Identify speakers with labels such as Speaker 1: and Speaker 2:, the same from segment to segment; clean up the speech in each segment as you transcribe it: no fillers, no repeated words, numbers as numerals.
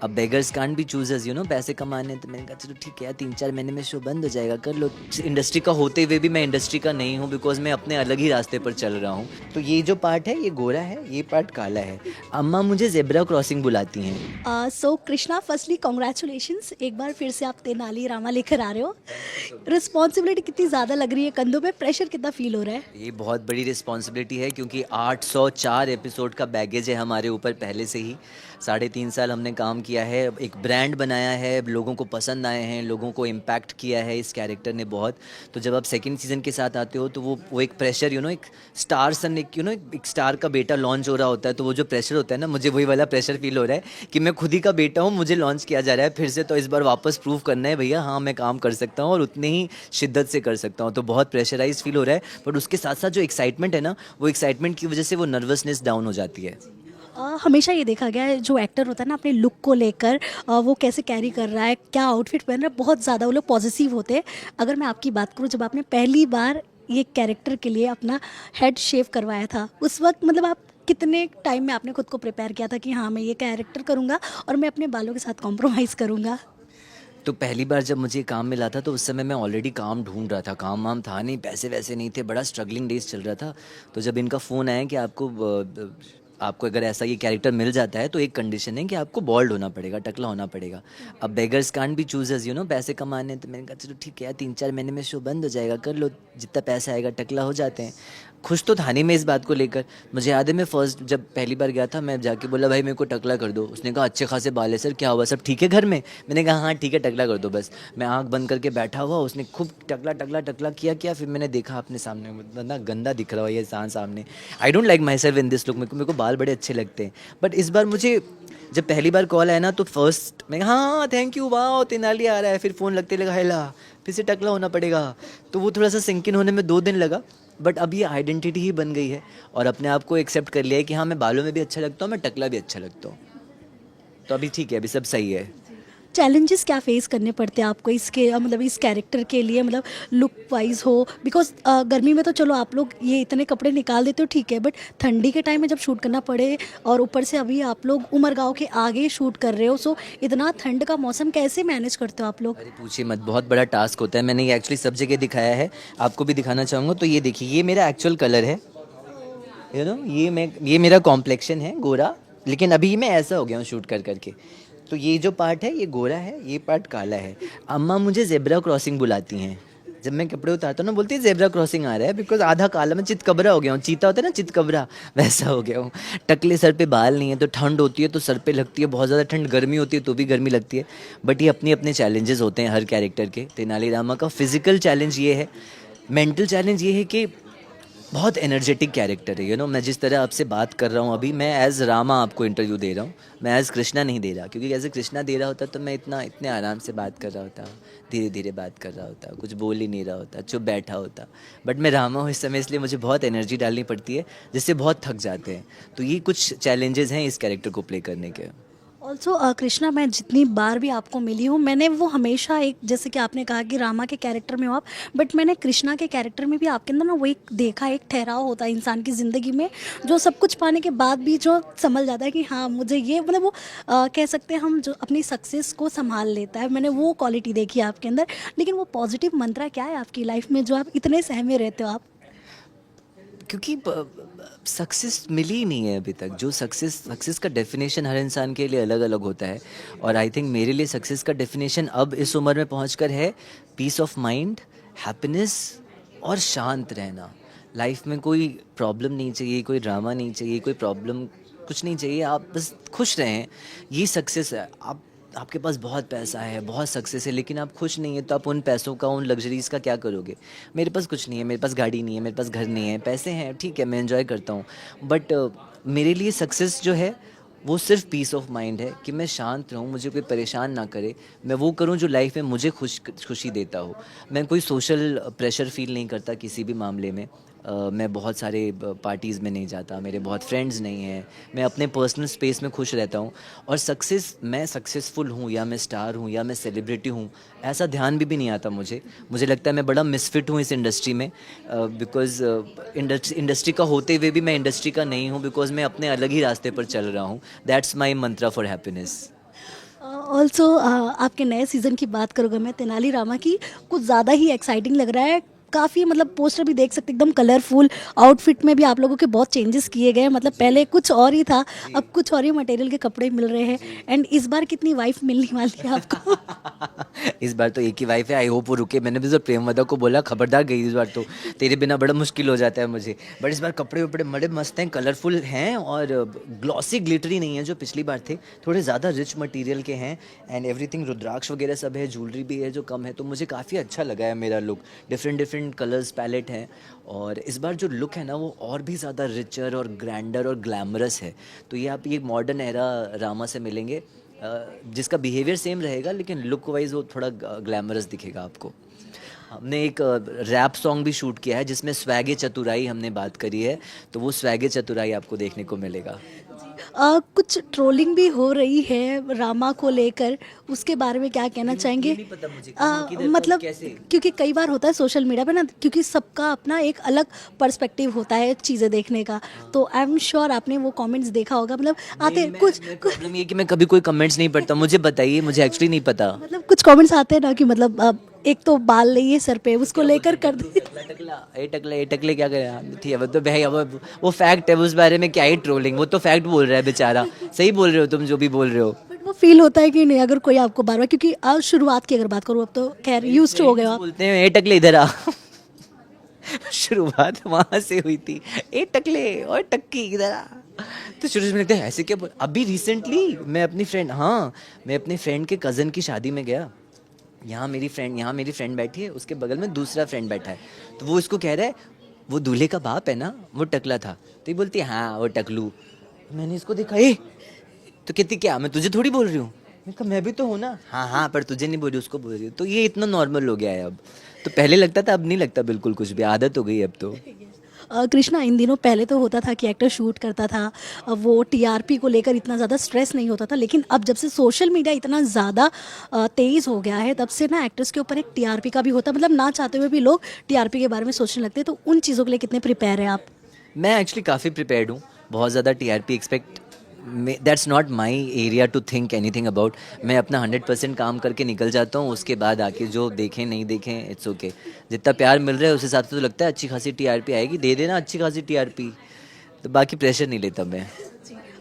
Speaker 1: अब beggars can't be choosers पैसे कमाने हैं, तो मैंने कहा चलो ठीक है यार 3-4 महीने में शो बंद हो जाएगा, कर लो। इंडस्ट्री का होते हुए भी मैं इंडस्ट्री का नहीं हूँ, बिकॉज मैं अपने अलग ही रास्ते पर चल रहा हूँ। तो ये जो पार्ट है ये गोरा है, ये पार्ट काला है। अम्मा मुझे जेब्रा क्रॉसिंग बुलाती हैं।
Speaker 2: सो कृष्णा, फर्स्टली कॉन्ग्रेचुलेशंस, एक बार फिर से आप तेनाली रामा लेकर आ रहे हो। रिस्पॉन्सिबिलिटी कितनी ज़्यादा लग रही है कंधों पे, प्रेशर कितना फील हो रहा है?
Speaker 1: ये बहुत बड़ी रिस्पॉन्सिबिलिटी है, क्योंकि 804 एपिसोड का बैगेज है हमारे ऊपर पहले से ही। 3.5 साल हमने काम किया है, एक ब्रांड बनाया है, लोगों को पसंद आए हैं, लोगों को इम्पैक्ट किया है इस कैरेक्टर ने बहुत। तो जब आप सेकंड सीज़न के साथ आते हो तो वो एक प्रेशर एक स्टार सन, एक स्टार का बेटा लॉन्च हो रहा होता है, तो वो जो प्रेशर होता है ना, मुझे वही वाला प्रेशर फील हो रहा है कि मैं खुद ही का बेटा हूँ, मुझे लॉन्च किया जा रहा है फिर से। तो इस बार वापस प्रूव करना है भैया, हाँ मैं काम कर सकता हूँ और उतनी ही शिद्दत से कर सकता हूँ। तो बहुत प्रेशराइज फील हो रहा है, बट उसके साथ साथ जो एक्साइटमेंट है ना, वो एक्साइटमेंट की वजह से वो नर्वसनेस डाउन हो जाती है।
Speaker 2: हमेशा ये देखा गया है जो एक्टर होता है ना, अपने लुक को लेकर वो कैसे कैरी कर रहा है, क्या आउटफिट पहन रहा है, बहुत ज़्यादा वो लोग पॉजिटिव होते हैं। अगर मैं आपकी बात करूँ, जब आपने पहली बार ये कैरेक्टर के लिए अपना हेड शेव करवाया था, उस वक्त मतलब आप कितने टाइम में आपने खुद को प्रिपेयर किया था कि हाँ मैं ये कैरेक्टर करूँगा और मैं अपने बालों के साथ कॉम्प्रोमाइज़ करूँगा?
Speaker 1: तो पहली बार जब मुझे काम मिला था, तो उस समय मैं ऑलरेडी काम ढूंढ रहा था, काम वाम था नहीं, पैसे वैसे नहीं थे, बड़ा स्ट्रगलिंग डेज चल रहा था। तो जब इनका फ़ोन आया कि आपको अगर ऐसा ये कैरेक्टर मिल जाता है तो एक कंडीशन है कि आपको बॉल्ड होना पड़ेगा, टकला होना पड़ेगा। अब बेगर्स कांट बी चूजर्स पैसे कमाने हैं, तो मैंने कहा चलो ठीक है यार 3-4 महीने में शो बंद हो जाएगा, कर लो, जितना पैसा आएगा टकला हो जाते हैं। खुश तो था नहीं मैं इस बात को लेकर। मुझे याद है मैं फर्स्ट जब पहली बार गया था, मैं जाके बोला भाई मेरे को टकला कर दो। उसने कहा अच्छे खासे बाल है सर, क्या हुआ, सब ठीक है घर में? मैंने कहा हाँ ठीक है, टकला कर दो बस। मैं आंख बंद करके बैठा हुआ, उसने खूब टकला टकला टकला किया किया। फिर मैंने देखा अपने सामने, बंदा गंदा दिख रहा है ये इंसान सामने। I don't like my self in this look. मेरे को बाल बड़े अच्छे लगते हैं, बट इस बार मुझे जब पहली बार कॉल आया ना, तो फर्स्ट मैं हाँ थैंक यू, वाह तेनाली आ रहा है। फिर फ़ोन लगते लगा हेला, फिर से टकला होना पड़ेगा। तो वो थोड़ा सा सिंक इन होने में 2 दिन लगा, बट अब ये आइडेंटिटी ही बन गई है और अपने आप को एक्सेप्ट कर लिया है कि हाँ मैं बालों में भी अच्छा लगता हूँ, मैं टकला भी अच्छा लगता हूँ। तो अभी ठीक है, अभी सब सही है।
Speaker 2: चैलेंजेस क्या फेस करने पड़ते हैं आपको इसके मतलब इस कैरेक्टर के लिए, मतलब लुक वाइज हो, बिकॉज गर्मी में तो चलो आप लोग ये इतने कपड़े निकाल देते हो ठीक है, बट ठंडी के टाइम में जब शूट करना पड़े और ऊपर से अभी आप लोग उमरगांव के आगे शूट कर रहे हो, सो इतना ठंड का मौसम कैसे मैनेज करते हो आप लोग?
Speaker 1: अरे पूछिए मत, बहुत बड़ा टास्क होता है। मैंने ये एक्चुअली सब जगह दिखाया है, आपको भी दिखाना चाहूँगा। तो ये देखिए, ये मेरा एक्चुअल कलर है, ये मेरा कॉम्प्लेक्शन है गोरा, लेकिन अभी मैं ऐसा हो गया हूँ शूट कर करके। तो ये जो पार्ट है ये गोरा है, ये पार्ट काला है। अम्मा मुझे जेब्रा क्रॉसिंग बुलाती हैं। जब मैं कपड़े उतारता हूँ ना, बोलती है जेब्रा क्रॉसिंग आ रहा है, बिकॉज आधा काला, मैं चितकबरा हो गया हूँ। चीता होता है ना चितकबरा, वैसा हो गया हूँ। टकले, सर पे बाल नहीं है, तो ठंड होती है तो सर पे लगती है बहुत ज़्यादा ठंड, गर्मी होती है तो भी गर्मी लगती है। बट ये अपने अपने चैलेंजेस होते हैं हर कैरेक्टर के। तेनालीरामा का फिजिकल चैलेंज ये है, मेंटल चैलेंज ये है कि बहुत एनर्जेटिक कैरेक्टर है। मैं जिस तरह आपसे बात कर रहा हूँ अभी, मैं एज रामा आपको इंटरव्यू दे रहा हूँ, मैं एज कृष्णा नहीं दे रहा। क्योंकि ऐसे कृष्णा दे रहा होता तो मैं इतने आराम से बात कर रहा होता, धीरे धीरे बात कर रहा होता, कुछ बोल ही नहीं रहा होता, चुप बैठा होता। बट मैं रामा हूँ इस समय, इसलिए मुझे बहुत एनर्जी डालनी पड़ती है, जिससे बहुत थक जाते हैं। तो ये कुछ चैलेंजेस हैं इस कैरेक्टर को प्ले करने के।
Speaker 2: ऑल्सो कृष्णा, मैं जितनी बार भी आपको मिली हूँ, मैंने वो हमेशा एक, जैसे कि आपने कहा कि रामा के कैरेक्टर में हो आप, बट मैंने कृष्णा के कैरेक्टर में भी आपके अंदर ना वो एक देखा, एक ठहराव होता है इंसान की ज़िंदगी में, जो सब कुछ पाने के बाद भी जो संभल जाता है कि हाँ मुझे ये, मतलब वो कह सकते हैं हम, जो अपनी सक्सेस को संभाल लेता है। मैंने वो क्वालिटी देखी है आपके अंदर। लेकिन वो पॉजिटिव मंत्रा क्या है आपकी लाइफ में जो आप इतने सहमे रहते हो आप?
Speaker 1: क्योंकि सक्सेस मिली ही नहीं है अभी तक। जो सक्सेस का डेफिनेशन हर इंसान के लिए अलग अलग होता है, और आई थिंक मेरे लिए सक्सेस का डेफिनेशन अब इस उम्र में पहुंचकर है पीस ऑफ माइंड, हैप्पीनेस और शांत रहना। लाइफ में कोई प्रॉब्लम नहीं चाहिए, कोई ड्रामा नहीं चाहिए, कोई प्रॉब्लम कुछ नहीं चाहिए, आप बस खुश रहें। ये सक्सेस है। आपके पास बहुत पैसा है, बहुत सक्सेस है, लेकिन आप खुश नहीं है, तो आप उन पैसों का, उन लग्जरीज़ का क्या करोगे? मेरे पास कुछ नहीं है, मेरे पास गाड़ी नहीं है, मेरे पास घर नहीं है, पैसे हैं ठीक है, मैं एंजॉय करता हूँ। बट मेरे लिए सक्सेस जो है वो सिर्फ पीस ऑफ माइंड है, कि मैं शांत रहूँ, मुझे कोई परेशान ना करे, मैं वो करूँ जो लाइफ में मुझे खुशी देता हो। मैं कोई सोशल प्रेशर फील नहीं करता किसी भी मामले में। मैं बहुत सारे पार्टीज़ में नहीं जाता, मेरे बहुत फ्रेंड्स नहीं हैं, मैं अपने पर्सनल स्पेस में खुश रहता हूँ। और मैं सक्सेसफुल हूँ या मैं स्टार हूँ या मैं सेलिब्रिटी हूँ, ऐसा ध्यान भी नहीं आता मुझे। मुझे लगता है मैं बड़ा मिसफिट हूँ इस इंडस्ट्री में, बिकॉज इंडस्ट्री का होते हुए भी मैं इंडस्ट्री का नहीं हूँ, बिकॉज मैं अपने अलग ही रास्ते पर चल रहा हूँ। That's my Mantra for happiness.
Speaker 2: Also आपके नए सीज़न की बात करूँगा मैं तेनालीरामा की, कुछ ज़्यादा ही एक्साइटिंग लग रहा है। काफ़ी मतलब पोस्टर भी देख सकते एकदम कलरफुल, आउटफिट में भी आप लोगों के बहुत चेंजेस किए गए हैं। मतलब पहले कुछ और ही था, अब कुछ और ही मटेरियल के कपड़े मिल रहे हैं। एंड इस बार कितनी वाइफ मिलने वाली है आपको?
Speaker 1: इस बार तो एक ही वाइफ है, आई होप वो रुके। मैंने भी तो प्रेमवदा को बोला खबरदार गई इस बार तो, तेरे बिना बड़ा मुश्किल हो जाता है मुझे। बट इस बार कपड़े वपड़े बड़े मस्त हैं, कलरफुल हैं और ग्लॉसी ग्लिटरी नहीं है जो पिछली बार थे, थोड़े ज़्यादा रिच मटेरियल के हैं। एंड एवरीथिंग रुद्राक्ष वगैरह सब है, ज्वेलरी भी है जो कम है, तो मुझे काफ़ी अच्छा लगा है मेरा look. Different different colours palette है और इस बार जो लुक है ना वो और भी ज़्यादा रिचर और ग्रैंडर और ग्लैमरस है। तो ये आप ये मॉडर्न एरा रामा से मिलेंगे, जिसका बिहेवियर सेम रहेगा लेकिन लुक वाइज वो थोड़ा ग्लैमरस दिखेगा आपको। हमने एक रैप सॉन्ग भी शूट किया है जिसमें स्वैगे चतुराई हमने बात करी है, तो वो स्वैगे चतुराई आपको देखने को मिलेगा।
Speaker 2: कुछ ट्रोलिंग भी हो रही है रामा को लेकर, उसके बारे में क्या कहना चाहेंगे?
Speaker 1: नहीं पता मुझे कहाँ, किधर, कब,
Speaker 2: मतलब
Speaker 1: कैसे।
Speaker 2: क्योंकि कई बार होता है सोशल मीडिया पे ना, क्योंकि सबका अपना एक अलग पर्सपेक्टिव होता है चीज़ें देखने का, तो आई एम श्योर आपने वो कमेंट्स देखा होगा। मतलब आते कुछ
Speaker 1: प्रॉब्लम ये है कि मैं कभी कोई कमेंट्स नहीं पढ़ता, मुझे बताइए, मुझे एक्चुअली नहीं पता।
Speaker 2: मतलब कुछ कमेंट्स आते हैं ना कि मतलब एक तो बाल नहीं है सर पे, उसको लेकर कर दे।
Speaker 1: ए टकले क्या करे, ठीक है वो तो भाई, अब वो फैक्ट है, उस बारे में क्या ही ट्रोलिंग, वो तो फैक्ट बोल रहा है बेचारा। सही बोल रहे हो तुम जो भी बोल रहे हो।
Speaker 2: बट वो फील होता है कि नहीं अगर कोई आपको बार बार, क्योंकि आज शुरुआत की अगर बात करूँ अब तो खैर यूज्ड हो गए हो आप।
Speaker 1: बोलते हैं ए टकले इधर आ। शुरुआत वहां से हुई थी, ए टकले और टक्की इधर आ। तो शुरू में लगता है ऐसे क्या अभी रिसेंटली मैं अपनी फ्रेंड, हाँ मैं अपने फ्रेंड के कज़न की शादी में गया, यहाँ मेरी फ्रेंड बैठी है, उसके बगल में दूसरा फ्रेंड बैठा है, तो वो इसको कह रहा है वो दूल्हे का बाप है ना, वो टकला था, तो ये बोलती है हाँ वो टकलू। मैंने इसको देखा, ए तो कहती क्या मैं तुझे थोड़ी बोल रही हूँ, मैं कहा मैं भी तो हूँ ना, हाँ हाँ पर तुझे नहीं बोल रही उसको बोल रही हूँ। तो ये इतना नॉर्मल हो गया है अब, तो पहले लगता था अब नहीं लगता बिल्कुल कुछ भी, आदत हो गई अब तो।
Speaker 2: कृष्णा इन दिनों पहले तो होता था कि एक्टर शूट करता था, वो टीआरपी को लेकर इतना ज़्यादा स्ट्रेस नहीं होता था, लेकिन अब जब से सोशल मीडिया इतना ज़्यादा तेज़ हो गया है तब से ना एक्टर्स के ऊपर एक टीआरपी का भी होता है, मतलब ना चाहते हुए भी लोग टीआरपी के बारे में सोचने लगते हैं। तो उन चीज़ों के लिए कितने प्रिपेयर हैं आप?
Speaker 1: मैं एक्चुअली काफ़ी प्रिपेयर्ड हूँ, बहुत ज़्यादा TRP expect, that's not my area to think anything about. मैं अपना 100% काम करके निकल जाता हूँ, उसके बाद आके जो देखें नहीं देखें इट्स ओके। जितना प्यार मिल रहा है उस हिसाब से तो लगता है अच्छी खासी टीआरपी आएगी, दे देना अच्छी खासी टीआरपी, तो बाकी प्रेशर नहीं लेता मैं।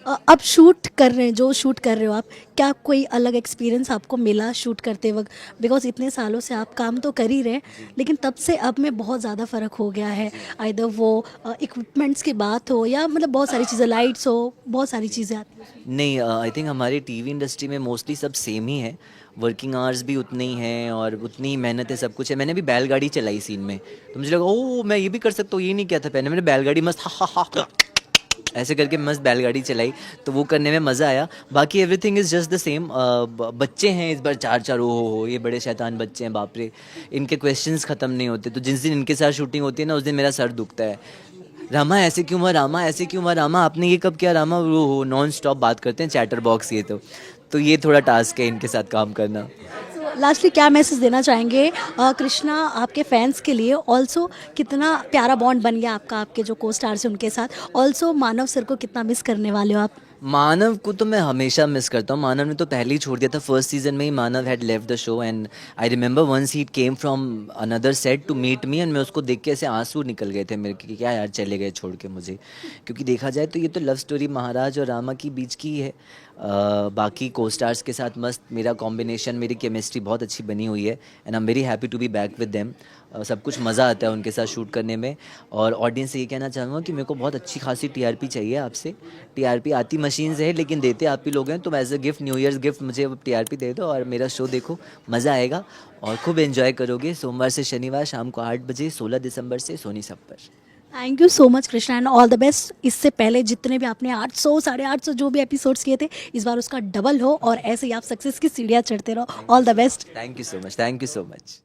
Speaker 2: अब शूट कर रहे हैं, जो शूट कर रहे हो आप, क्या कोई अलग एक्सपीरियंस आपको मिला शूट करते वक्त? बिकॉज इतने सालों से आप काम तो कर ही रहे हैं, लेकिन तब से अब में बहुत ज़्यादा फ़र्क हो गया है, आइदर वो इक्विपमेंट्स की बात हो या मतलब बहुत सारी चीज़ें, लाइट्स हो, बहुत सारी चीज़ें आती हैं।
Speaker 1: नहीं, आई थिंक हमारी टीवी इंडस्ट्री में मोस्टली सब सेम ही है, वर्किंग आवर्स भी उतने ही हैं और उतनी ही मेहनत है, सब कुछ है। मैंने भी बैलगाड़ी चलाई सीन में, तो मुझे लगा ओ मैं ये भी कर सकता हूँ, ये नहीं किया था पहले, मैंने बैलगाड़ी मस्त हा हा हा ऐसे करके मस्त बैलगाड़ी चलाई, तो वो करने में मज़ा आया। बाकी everything is just the same. बच्चे हैं इस बार चार चार, हो ये बड़े शैतान बच्चे हैं बाप रे, इनके क्वेश्चंस ख़त्म नहीं होते, तो जिस दिन इनके साथ शूटिंग होती है ना उस दिन मेरा सर दुखता है। रामा ऐसे क्यों हुआ, रामा ऐसे क्यों हुआ, रामा आपने ये कब किया, रामा वो नॉन स्टॉप बात करते हैं, चैटर बॉक्स ये तो ये थोड़ा टास्क है इनके साथ काम करना।
Speaker 2: लास्टली क्या मैसेज देना चाहेंगे कृष्णा आपके फैंस के लिए? ऑल्सो कितना प्यारा बॉन्ड बन गया आपका आपके जो को स्टार्स हैं उनके साथ, ऑल्सो मानव सर को कितना मिस करने वाले हो आप?
Speaker 1: मानव को तो मैं हमेशा मिस करता हूँ, मानव ने तो पहले ही छोड़ दिया था, फर्स्ट सीजन में ही Manav had left the show and I remember once he came from another set to meet me and मैं उसको देख के ऐसे आंसू निकल गए थे मेरे कि क्या यार चले गए छोड़ के मुझे, क्योंकि देखा जाए तो ये तो लव स्टोरी महाराज और रामा की बीच की है। बाकी को स्टार्स के साथ मस्त मेरा कॉम्बिनेशन, मेरी केमिस्ट्री बहुत अच्छी बनी हुई है and I am very happy to be back with them. सब कुछ मज़ा आता है उनके साथ शूट करने में, और ऑडियंस से ये कहना चाहूँगा कि मेरे को बहुत अच्छी खासी टीआरपी चाहिए आपसे। टीआरपी आती मशीन से है लेकिन देते आप ही लोग हैं, तो as a gift, new year's gift मुझे टीआरपी दे दो और मेरा शो देखो, मज़ा आएगा और खूब एंजॉय करोगे। सोमवार से शनिवार शाम को 8 बजे 16 दिसंबर से सोनी सब पर।
Speaker 2: Thank you so much Krishna and all the best. इससे पहले जितने भी आपने 800 850 जो भी एपिसोड्स किए थे, इस बार उसका डबल हो और ऐसे ही आप सक्सेस की सीढ़ियाँ चढ़ते रहो। All the best.
Speaker 1: Thank you so much, thank you so much.